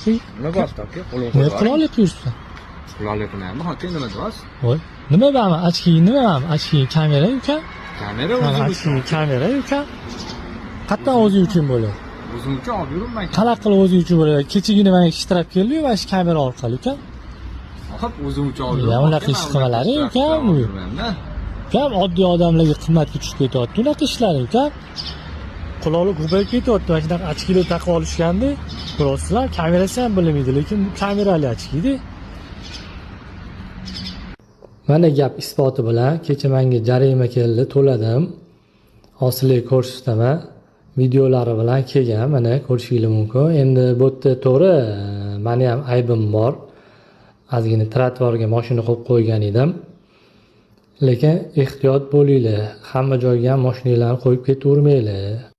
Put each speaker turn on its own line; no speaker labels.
qo'y.
Nima bo'pti aka? Qo'lim
Ne quloqlik quyishdi.
Quloqlik qilyapmi? Aka nima deyapsiz?
Voy. Nima bami? Ochki nima bami? Ochki kamera uka.
Kamera
Ha,
o'zim
ochki
uchun.
kamera uka. Qatdan o'zi uchun bo'ladi.
O'zim uchun olib yuribman.
Qanaqa qilib o'zi uchun bo'ladi? Kechagina menga ishtirab keldi-yu, mana shu kamera orqali uka.
Hop, o'zim uchun olib
Ya,
yuribman.
unaqa ish qilmalari uka bu. Kam oddiy odamlarga qimmatga tushib ketyapti. Unaqa ishlar uka. Quloqlik ko'payib ketyapti. Mana shunaqa ochkilar taqib olishganda, biroz kamerasi ham bilmaydi, lekin bu kamerali ochkida. Mana gap isboti bilan kecha menga jarima keldi, to'ladim. Hozirlik ko'rsataman. Videolari bilan kelgan, mana ko'rishingiz mumkin. Endi bu yerda to'g'ri, meni ham aybim bor. Ozgina trotuarga mashina qo'yib qo'ygan edim. Lekin ehtiyot bo'linglar. Hamma joyga ham mashinalarni qo'yib ketavermanglar.